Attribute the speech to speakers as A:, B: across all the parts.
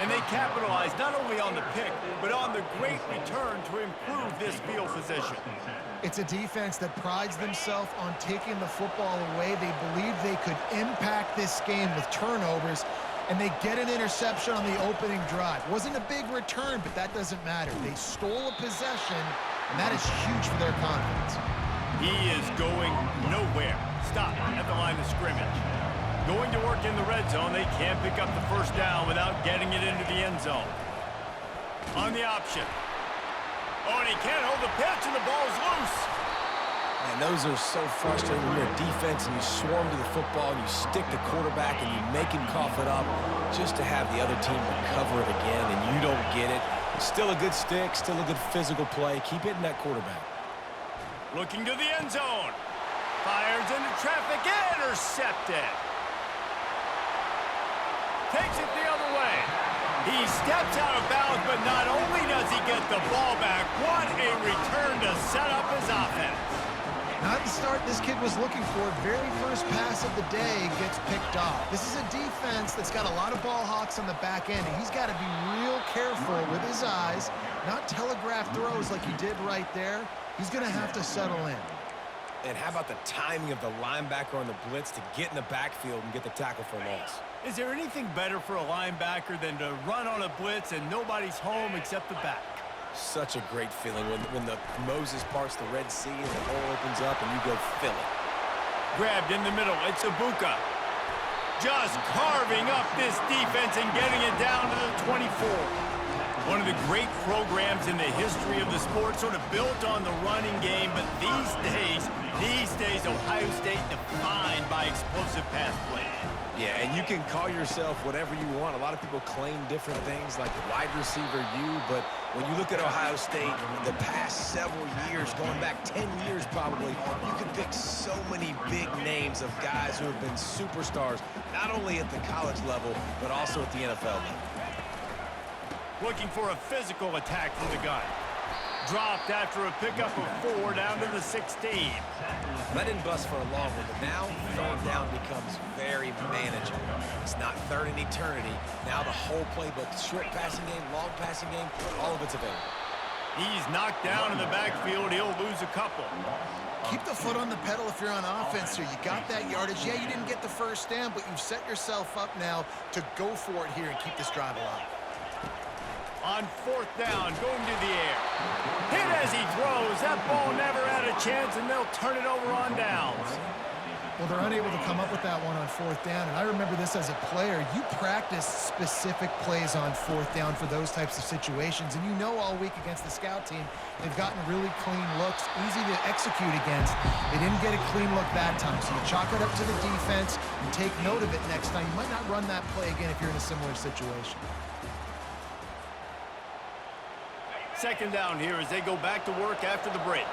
A: And they capitalized not only on the pick, but on the great return to improve this field position.
B: It's a defense that prides themselves on taking the football away. They believe they could impact this game with turnovers, and they get an interception on the opening drive. Wasn't a big return, but that doesn't matter. They stole a possession, and that is huge for their confidence.
A: He is going nowhere. Stop at the line of scrimmage. Going to work in the red zone, they can't pick up the first down without getting it into the end zone. On the option. Oh, and he can't hold the pitch, and the ball's loose.
C: Man, those are so frustrating when you're a defense and you swarm to the football and you stick the quarterback and you make him cough it up just to have the other team recover it again and you don't get it. Still a good stick, still a good physical play. Keep hitting that quarterback.
A: Looking to the end zone. Fires into traffic, intercepted. Takes it the other way. He steps out of bounds, but not only does he get the ball back, what a return to set up his offense.
B: Not the start this kid was looking for. Very first pass of the day gets picked off. This is a defense that's got a lot of ball hawks on the back end, and he's got to be real careful with his eyes, not telegraph throws like he did right there. He's going to have to settle in.
C: And how about the timing of the linebacker on the blitz to get in the backfield and get the tackle for a loss?
A: Is there anything better for a linebacker than to run on a blitz and nobody's home except the back?
C: Such a great feeling when the Moses parts the Red Sea and the hole opens up and you go fill it.
A: Grabbed in the middle, it's Ibuka. Just carving up this defense and getting it down to the 24. One of the great programs in the history of the sport, sort of built on the running game, but these days, Ohio State defined by explosive pass play.
C: Yeah, and you can call yourself whatever you want. A lot of people claim different things like wide receiver U, but when you look at Ohio State, the past several years, going back 10 years probably, you can pick so many big names of guys who have been superstars, not only at the college level, but also at the NFL level.
A: Looking for a physical attack from the gun. Dropped after a pickup of 4 down to the 16.
C: That didn't bust for a long one, but now third down becomes very manageable. It's not third in eternity. Now the whole playbook, short passing game, long passing game, all of it's available.
A: He's knocked down in the backfield. He'll lose a couple.
B: Keep the foot on the pedal if you're on offense here. You got that yardage. Yeah, you didn't get the first down, but you've set yourself up now to go for it here and keep this drive alive.
A: On 4th down, going to the air. Hit as he throws. That ball never had a chance, and they'll turn it over on downs.
B: Well, they're unable to come up with that one on 4th down, and I remember this as a player. You practice specific plays on 4th down for those types of situations, and you know all week against the scout team, they've gotten really clean looks, easy to execute against. They didn't get a clean look that time, so you chalk it up to the defense and take note of it next time. You might not run that play again if you're in a similar situation.
A: 2nd down here as they go back to work after the break.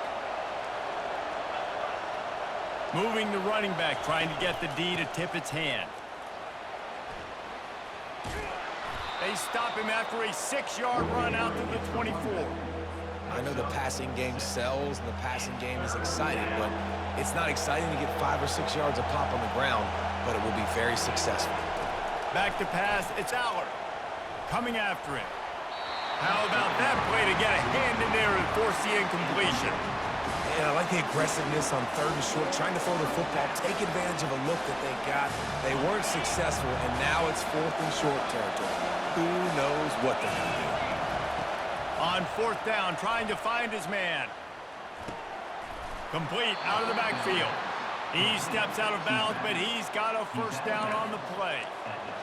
A: Moving the running back, trying to get the D to tip its hand. They stop him after a 6-yard run out to the 24.
C: I know the passing game sells and the passing game is exciting, but it's not exciting to get 5 or 6 yards of pop on the ground, but it will be very successful.
A: Back to pass, it's Aller. Coming after him. How about that play to get a hand in there and force the incompletion?
C: And I like the aggressiveness on 3rd and short, trying to throw the football, take advantage of a look that they got. They weren't successful, and now it's 4th and short territory. Who knows what they're going to do?
A: On 4th down, trying to find his man. Complete out of the backfield. He steps out of bounds, but he's got a first down on the play.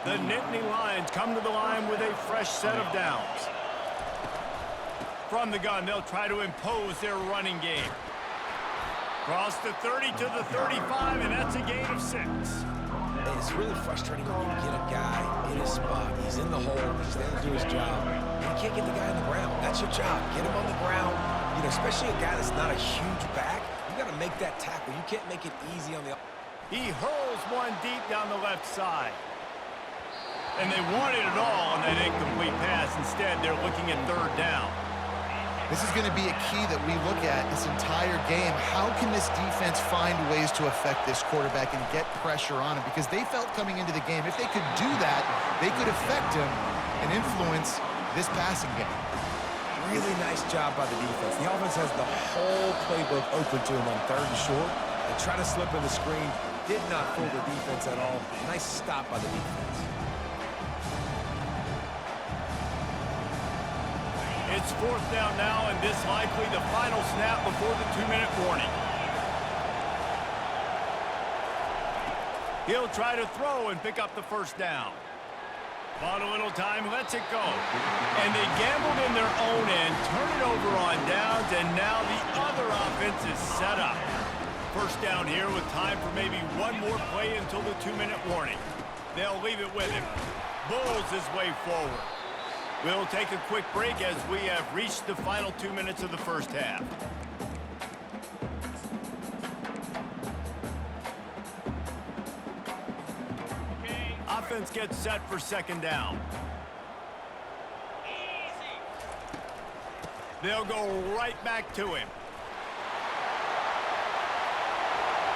A: The Nittany Lions come to the line with a fresh set of downs. From the gun, they'll try to impose their running game. Cross the 30 to the 35, and that's a gain of 6.
C: And it's really frustrating when you get a guy in his spot. He's in the hole, he's there to do his job, and you can't get the guy on the ground. That's your job. Get him on the ground. You know, especially a guy that's not a huge back. You got to make that tackle. You can't make it easy on the...
A: He hurls one deep down the left side. And they wanted it all on that incomplete pass. Instead, they're looking at 3rd down.
B: This is going to be a key that we look at this entire game. How can this defense find ways to affect this quarterback and get pressure on him? Because they felt coming into the game, if they could do that, they could affect him. and influence this passing game.
C: Really nice job by the defense. The offense has the whole playbook open to him on 3rd and short. They try to slip in the screen. Did not fool the defense at all. Nice stop by the defense.
A: It's 4th down now, and this likely the final snap before the 2-minute warning. He'll try to throw and pick up the 1st down. Bought a little time, lets it go. And they gambled in their own end, turn it over on downs, and now the other offense is set up. 1st down here with time for maybe one more play until the 2-minute warning. They'll leave it with him. Bulls his way forward. We'll take a quick break as we have reached the final 2 minutes of the 1st half. Offense gets set for 2nd down. They'll go right back to him.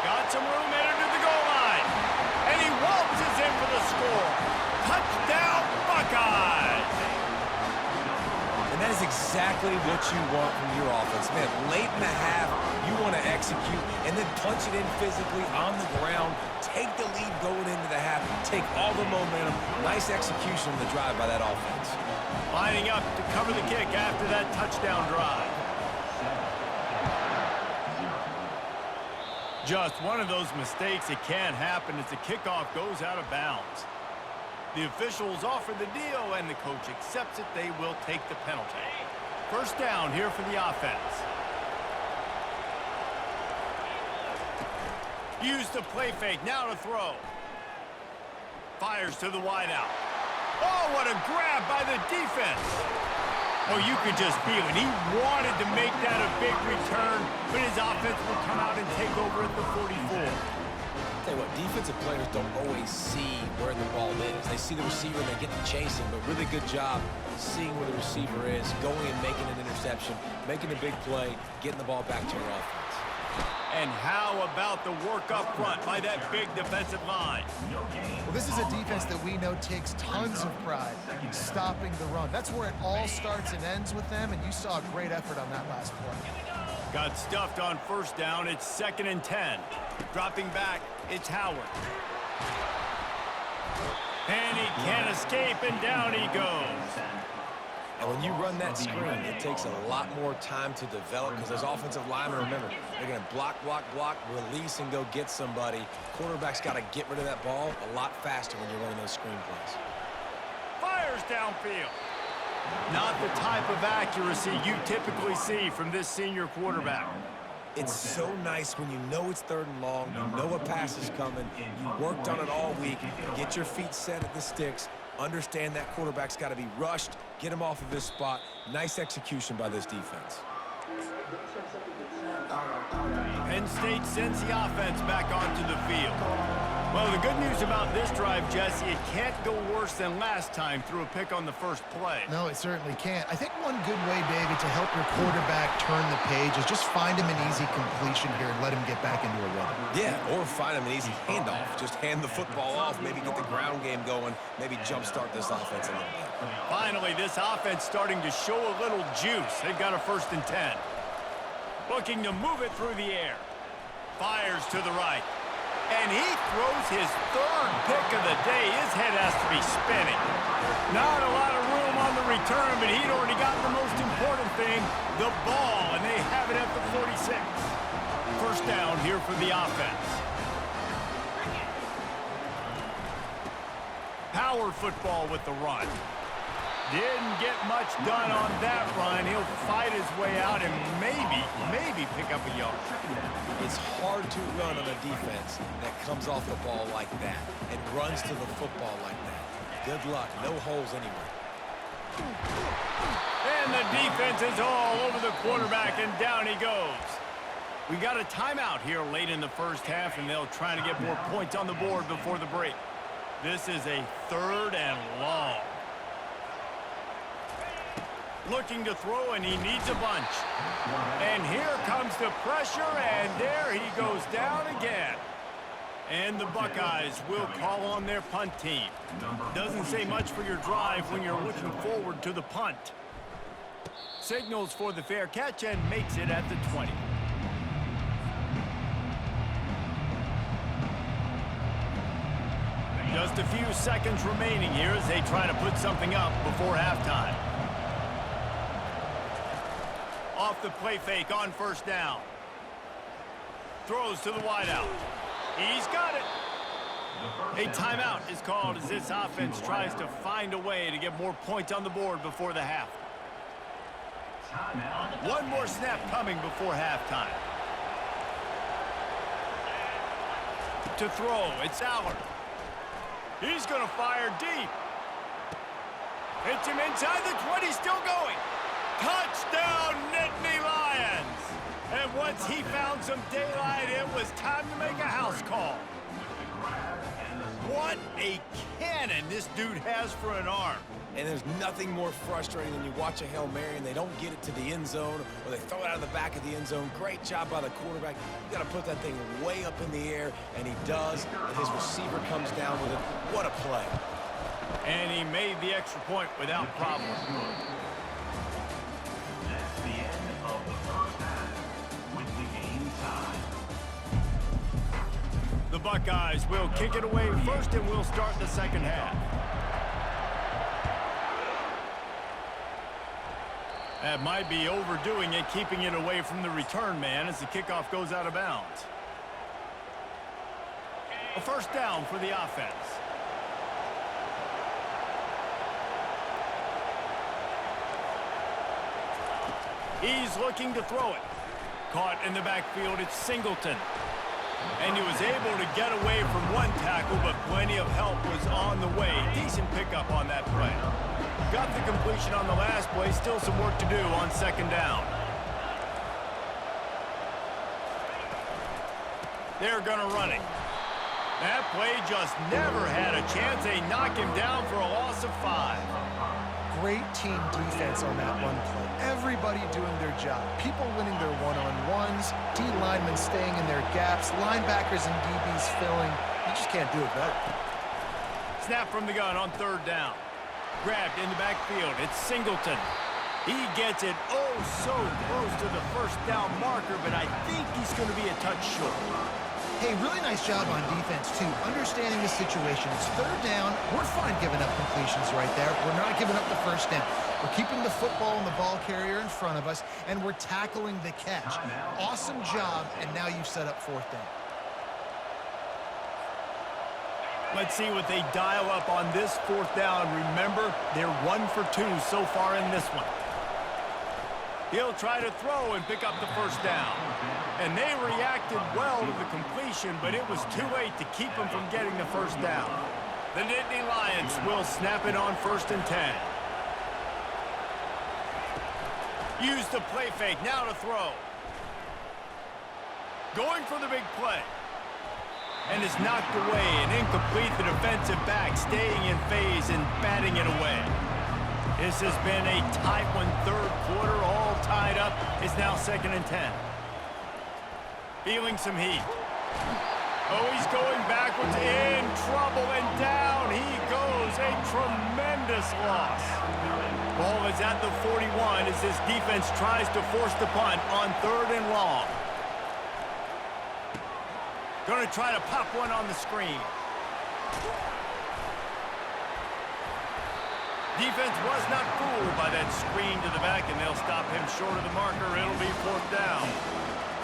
A: Got some room, entered to the goal line. And he waltzes in for the score. Touchdown, Buckeyes!
C: And that is exactly what you want from your offense. Man, late in the half, you want to execute and then punch it in physically on the ground. Take the lead going into the half. Take all the momentum. Nice execution on the drive by that offense.
A: Lining up to cover the kick after that touchdown drive. Just one of those mistakes that can't happen as the kickoff goes out of bounds. The officials offer the deal, and the coach accepts it. They will take the penalty. 1st down here for the offense. Use the play fake, now to throw. Fires to the wideout. Oh, what a grab by the defense. Oh, you could just feel it. He wanted to make that a big return, but his offense will come out and take over at the 44.
C: Tell you what, defensive players don't always see where the ball is. They see the receiver and they get to chasing, but really good job seeing where the receiver is, going and making an interception, making a big play, getting the ball back to your offense.
A: And how about the work up front by that big defensive line?
B: Well, this is a defense that we know takes tons of pride in stopping the run. That's where it all starts and ends with them, and you saw a great effort on that last play.
A: Got stuffed on 1st down. It's 2nd and 10. Dropping back, it's Howard. And he can't escape, and down he goes.
C: And when you run that screen, it takes a lot more time to develop because those offensive linemen, remember, they're going to block, release, and go get somebody. Quarterback's got to get rid of that ball a lot faster when you're running those screen plays.
A: Fires downfield. Not the type of accuracy you typically see from this senior quarterback.
C: It's so nice when you know it's 3rd and long, you know a pass is coming, you worked on it all week, get your feet set at the sticks, understand that quarterback's got to be rushed, get him off of his spot. Nice execution by this defense.
A: Penn State sends the offense back onto the field. Well, the good news about this drive, Jesse, it can't go worse than last time through a pick on the 1st play.
B: No, it certainly can't. I think one good way, David, to help your quarterback turn the page is just find him an easy completion here and let him get back into a rhythm.
C: Yeah, or find him an easy handoff. Just hand the football off, maybe get the ground game going, maybe jumpstart this offense a little bit.
A: Finally, this offense starting to show a little juice. They've got a 1st and 10. Looking to move it through the air. Fires to the right. And he throws his 3rd pick of the day. His head has to be spinning. Not a lot of room on the return, but he'd already got the most important thing, the ball, and they have it at the 46. 1st down here for the offense. Power football with the run. Didn't get much done on that run. He'll fight his way out and maybe pick up a yard.
C: It's hard to run on a defense that comes off the ball like that and runs to the football like that. Good luck. No holes anywhere.
A: And the defense is all over the quarterback, and down he goes. We got a timeout here late in the 1st half, and they'll try to get more points on the board before the break. This is a 3rd and long. Looking to throw, and he needs a bunch. And here comes the pressure, and there he goes down again. And the Buckeyes will call on their punt team. Doesn't say much for your drive when you're looking forward to the punt. Signals for the fair catch and makes it at the 20. Just a few seconds remaining here as they try to put something up before halftime. Off the play fake on first down. Throws to the wideout. He's got it. A timeout is called as this offense tries to find a way to get more points on the board before the half. One more snap coming before halftime. To throw, it's Allard. He's going to fire deep. Hits him inside the 20, still going. Touchdown, Nittany Lions! And once he found some daylight, it was time to make a house call. What a cannon this dude has for an arm.
C: And there's nothing more frustrating than you watch a Hail Mary and they don't get it to the end zone, or they throw it out of the back of the end zone. Great job by the quarterback. You got to put that thing way up in the air, and he does, and his receiver comes down with it. What a play.
A: And he made the extra point without problem.
D: That's the end of the first half with the game tied.
A: The Buckeyes will kick it away first, and we'll start the second half. That might be overdoing it, keeping it away from the return man as the kickoff goes out of bounds. A first down for the offense. He's looking to throw it. Caught in the backfield, it's Singleton. And he was able to get away from one tackle, but plenty of help was on the way. Decent pickup on that play. Got the completion on the last play. Still some work to do on second down. They're going to run it. That play just never had a chance. They knock him down for a loss of 5.
B: Great team defense on that one play. Everybody doing their job. People winning their one-on-ones, D linemen staying in their gaps, linebackers and DBs filling. You just can't do it better.
A: Snap from the gun on third down. Grabbed in the backfield. It's Singleton. He gets it oh so close to the first down marker, but I think he's going to be a touch short.
B: Hey, really nice job on defense, too. Understanding the situation. It's third down. We're fine giving up completions right there. We're not giving up the first down. We're keeping the football and the ball carrier in front of us, and we're tackling the catch. Awesome job, and now you've set up fourth down.
A: Let's see what they dial up on this fourth down. Remember, they're 1 for 2 so far in this one. He'll try to throw and pick up the first down. And they reacted well to the completion, but it was too late to keep them from getting the first down. The Nittany Lions will snap it on 1st and 10. Use the play fake, now to throw. Going for the big play. And is knocked away and incomplete. The defensive back staying in phase and batting it away. This has been a tight one, third quarter, all tied up. It's now 2nd and 10. Feeling some heat. Oh, he's going backwards, in trouble, and down he goes. A tremendous loss. Ball is at the 41 as this defense tries to force the punt on 3rd and long. Going to try to pop one on the screen. Defense was not fooled by that screen to the back, and they'll stop him short of the marker. It'll be 4th down.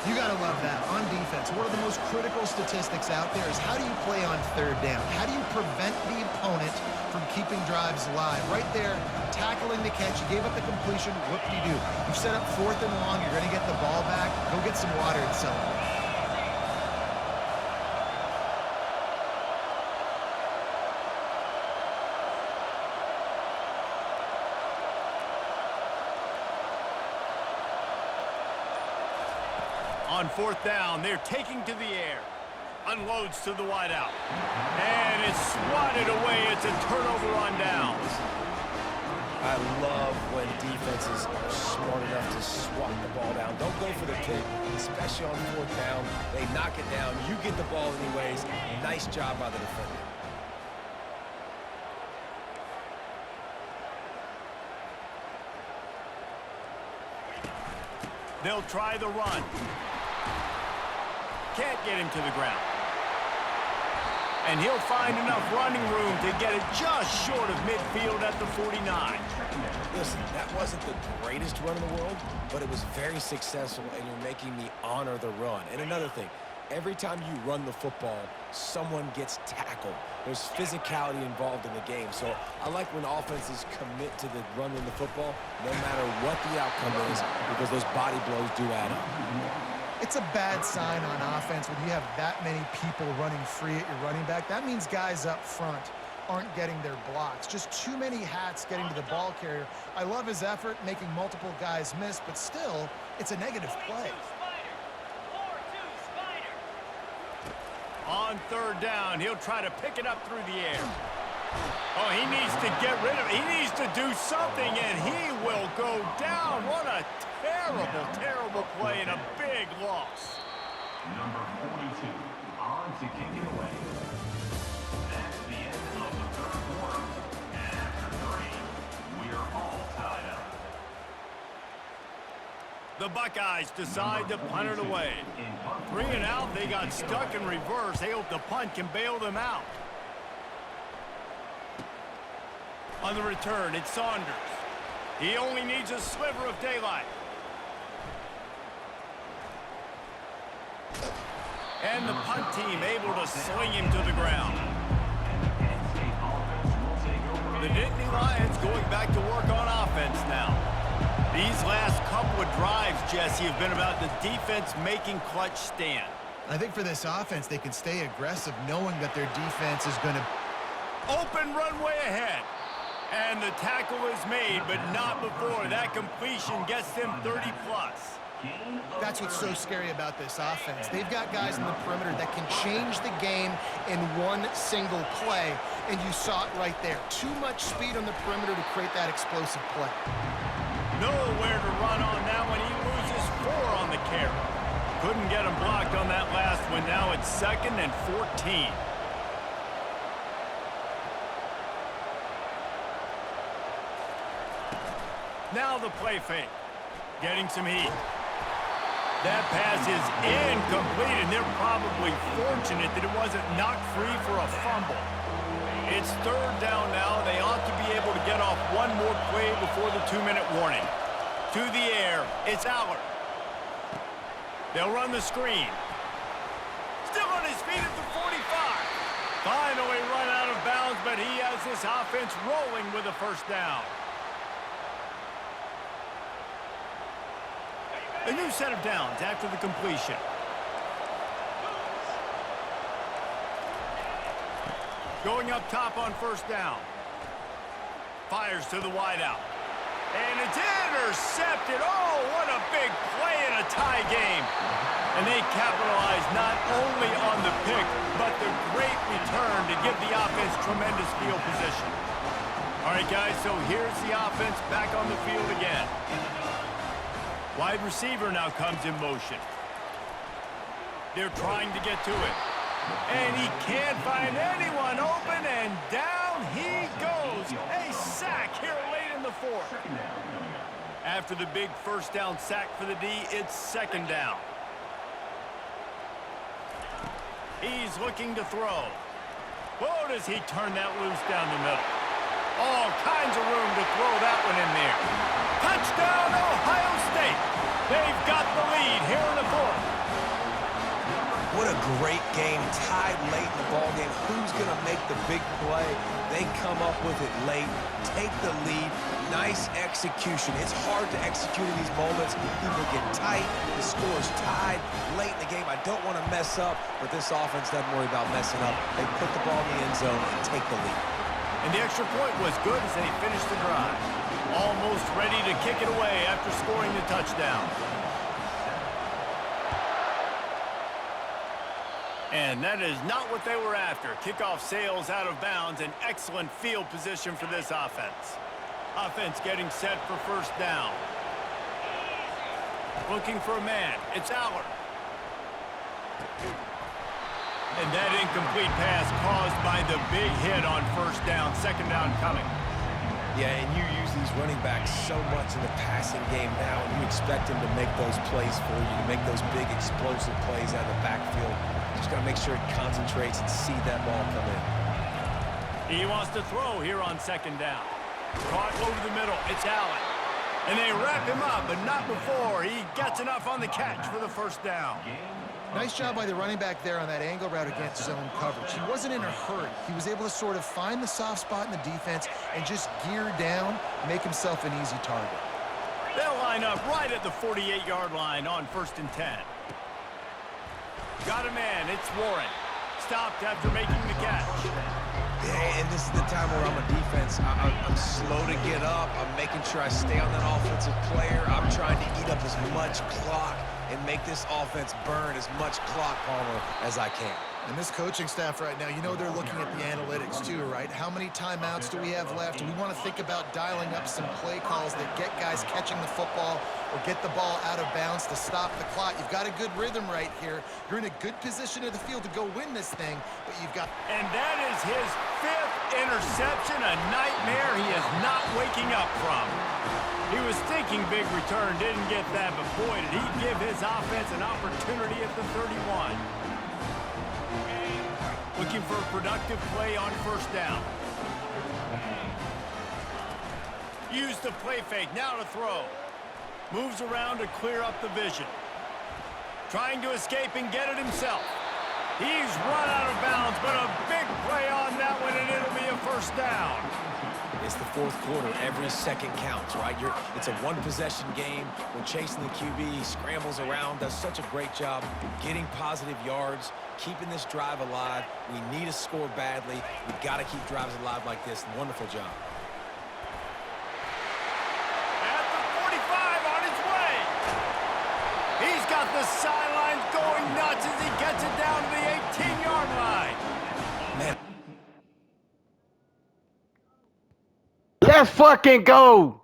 B: You got to love that. On defense, one of the most critical statistics out there is how do you play on 3rd down? How do you prevent the opponent from keeping drives live? Right there, tackling the catch. You gave up the completion. Whoop-de-doo. You've set up 4th and long. You're going to get the ball back. Go get some water and celebrate.
A: On 4th down, they're taking to the air. Unloads to the wideout. And it's swatted away. It's a turnover on downs.
C: I love when defenses are smart enough to swat the ball down. Don't go for the pick, especially on 4th down. They knock it down. You get the ball anyways. Nice job by the defender.
A: They'll try the run. Can't get him to the ground. And he'll find enough running room to get it just short of midfield at the 49.
C: Listen, that wasn't the greatest run in the world, but it was very successful, and you're making me honor the run. And another thing, every time you run the football, someone gets tackled. There's physicality involved in the game. So I like when offenses commit to the running the football, no matter what the outcome is, because those body blows do add up.
B: It's a bad sign on offense when you have that many people running free at your running back. That means guys up front aren't getting their blocks. Just too many hats getting to the ball carrier. I love his effort, making multiple guys miss, but still, it's a negative play.
A: On 3rd down, he'll try to pick it up through the air. Oh, he needs to get rid of it. He needs to do something, and he will go down. What a terrible, terrible play and a big loss.
D: Number 42 on to kick it away. That's the end of the 3rd quarter. And after 3, we are all tied up.
A: The Buckeyes decide to punt it away. 3 and out, they got stuck in reverse. They hope the punt can bail them out. On the return, it's Saunders. He only needs a sliver of daylight. And the punt team able to sling him to the ground. The Nittany Lions going back to work on offense now. These last couple of drives, Jesse, have been about the defense making clutch stand.
B: I think for this offense, they can stay aggressive knowing that their defense is going to...
A: Open runway ahead. And the tackle is made, but not before that completion gets them 30-plus.
B: That's what's so scary about this offense. They've got guys in the perimeter that can change the game in one single play, and you saw it right there. Too much speed on the perimeter to create that explosive play.
A: Nowhere to run on that one. He loses 4 on the carry. Couldn't get him blocked on that last one. Now it's 2nd and 14. Now the play fake. Getting some heat. That pass is incomplete, and they're probably fortunate that it wasn't knocked free for a fumble. It's 3rd down now. They ought to be able to get off one more play before the 2-minute warning. To the air, it's Allard. They'll run the screen. Still on his feet at the 45. Finally run out of bounds, but he has this offense rolling with a 1st down. A new set of downs after the completion. Going up top on 1st down. Fires to the wideout. And it's intercepted. Oh, what a big play in a tie game. And they capitalize not only on the pick, but the great return to give the offense tremendous field position. All right, guys, so here's the offense back on the field again. Wide receiver now comes in motion. They're trying to get to it. And he can't find anyone open, and down he goes. A sack here late in the 4th. After the big 1st down sack for the D, it's 2nd down. He's looking to throw. Oh, does he turn that loose down the middle? All kinds of room to throw that one in there. Touchdown, Ohio State. They've got the lead here in the 4th.
C: What a great game, tied late in the ballgame. Who's going to make the big play? They come up with it late, take the lead. Nice execution. It's hard to execute in these moments. People get tight. The score's tied late in the game. I don't want to mess up, but this offense doesn't worry about messing up. They put the ball in the end zone and take the lead.
A: And the extra point was good as they finished the drive. Almost ready to kick it away after scoring the touchdown. And that is not what they were after. Kickoff sails out of bounds, and excellent field position for this offense. Offense getting set for first down. Looking for a man. It's Aller. And that incomplete pass caused by the big hit on first down. Second down coming.
C: Yeah, and you use these running backs so much in the passing game now, and you expect them to make those plays for you, to make those big explosive plays out of the backfield. Just got to make sure it concentrates and see that ball come in.
A: He wants to throw here on second down. Caught over the middle. It's Allen. And they wrap him up, but not before he gets enough on the catch for the first down.
B: Nice job by the running back there on that angle route against zone coverage. He wasn't in a hurry. He was able to sort of find the soft spot in the defense and just gear down, make himself an easy target.
A: They'll line up right at the 48-yard line on 1st and 10. Got a man. It's Warren. Stopped after making the catch.
C: Yeah, and this is the time where I'm a defense. I'm slow to get up. I'm making sure I stay on that offensive player. I'm trying to eat up as much clock and make this offense burn as much clock, Palmer, as I can.
B: And this coaching staff right now, you know they're looking at the analytics too, right? How many timeouts do we have left? We want to think about dialing up some play calls that get guys catching the football or get the ball out of bounds to stop the clock. You've got a good rhythm right here. You're in a good position of the field to go win this thing, but you've got...
A: And that is his 5th interception, a nightmare he is not waking up from. He was thinking big return, didn't get that, but boy, did he give his offense an opportunity at the 31. Looking for a productive play on first down. Use the play fake, now to throw. Moves around to clear up the vision. Trying to escape and get it himself. He's run out of bounds, but a big play on that one, and it'll be a first down.
C: It's the 4th quarter. Every second counts, right? It's a one-possession game. When chasing the QB, he scrambles around, does such a great job getting positive yards, keeping this drive alive. We need to score badly. We've got to keep drives alive like this. Wonderful job.
A: At the 45 on his way. He's got the sidelines going nuts as he gets it down to the 18-yard line.
C: Man.
E: Let's fucking go!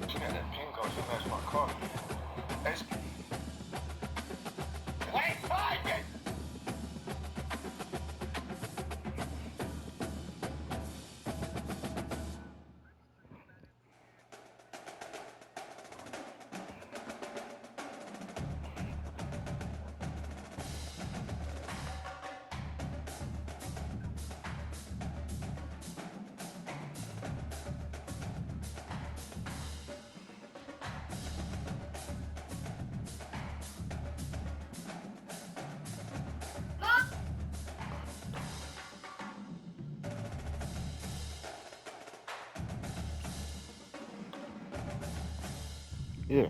F: Yeah, that pin goes to match my car. Wait, find it!
E: Yeah.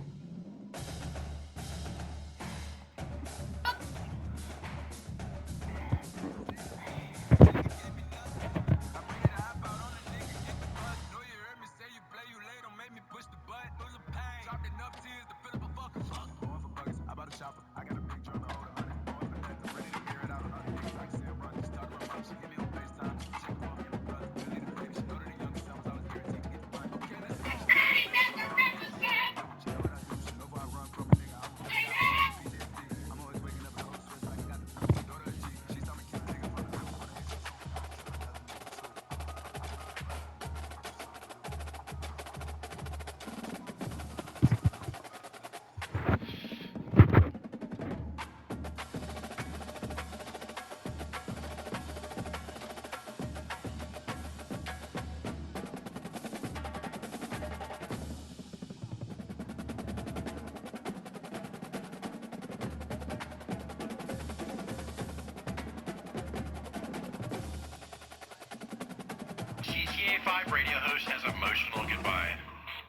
G: 5 radio host has emotional goodbye.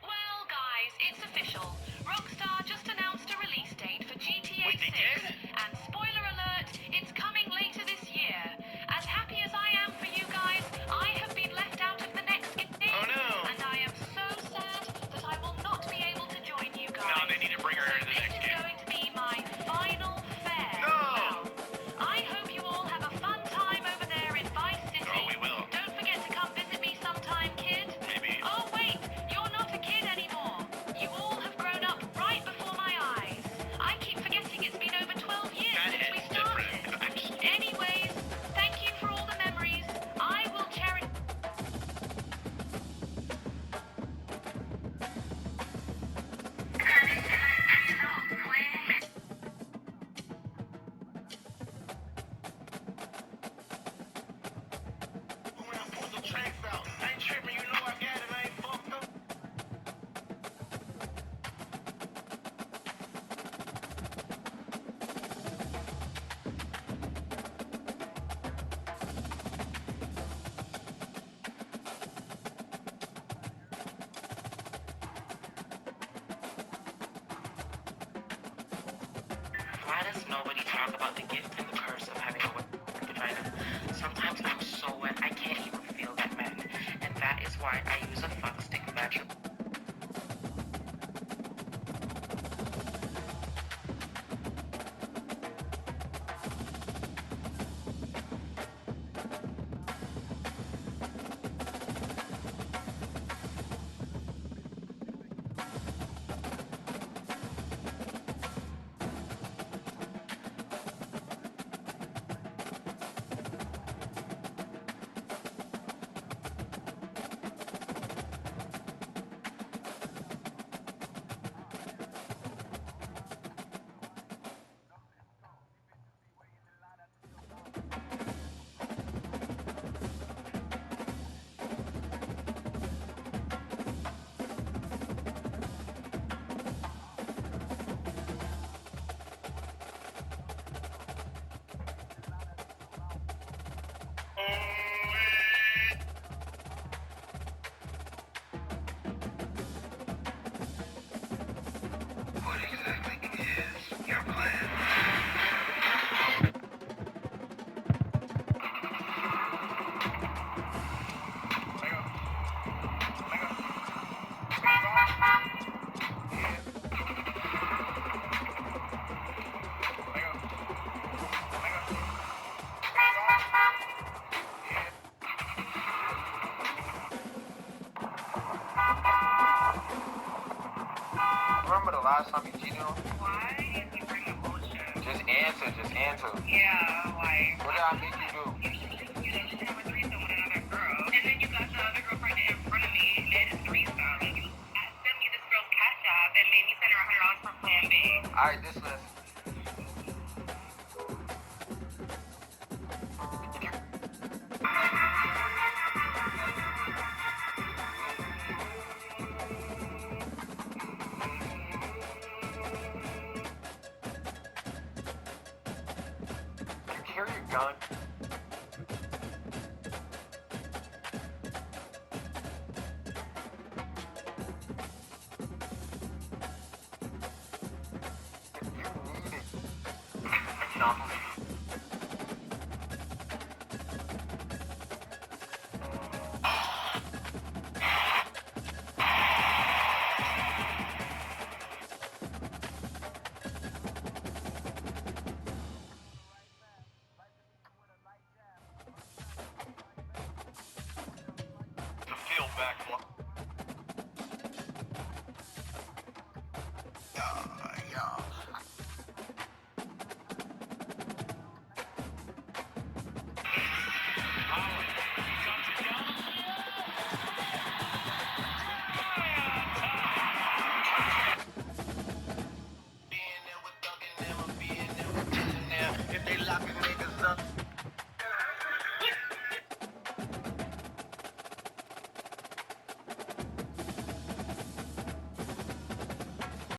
H: Well, guys, it's official. Rockstar just announced a release date for GTA
G: Wait, they
H: 6.
G: did?
H: And spoiler alert, it's coming later this year. As happy as I am for you guys, I have been left out of the next game.
G: Oh, no.
H: And I am so sad that I will not be able to join you guys.
G: No, they need to bring her into the next
H: This is
G: game.
H: going to be my final farewell.
G: No!
H: I hope you all have a fun time over there in Vice City.
G: Oh, we will.
H: Don't forget to come visit me sometime, kid.
G: Maybe.
H: Oh, wait, you're not a kid anymore. You all have grown up right before my eyes. I keep forgetting it's been over 12 years
G: That
H: since we
G: is
H: started.
G: different.
H: Anyways, thank you for all the memories. I will cherish...
F: When I pulled the tracks out, I ain't tripping, you know I got it, I ain't fucked up.
I: Why does nobody talk about the gift and the curse of having a wet vagina? Sometimes I'm so wet I can't even feel that man, and that is why I use a fuck stick vaginal.
F: What exactly is your plan?
E: Remember the last time you cheated on me?
I: Why is he bringing bullshit?
E: Just answer, just answer.
I: Yeah, like...
E: What did I make you do?
I: You didn't have a threesome with another girl. And then you got the other girl pregnant in front of me and did a threesome. And you sent me this girl's cash app and made me send her $100 for Plan B.
E: Alright, this list. You carry a gun? You need it. Enough.
G: The field back.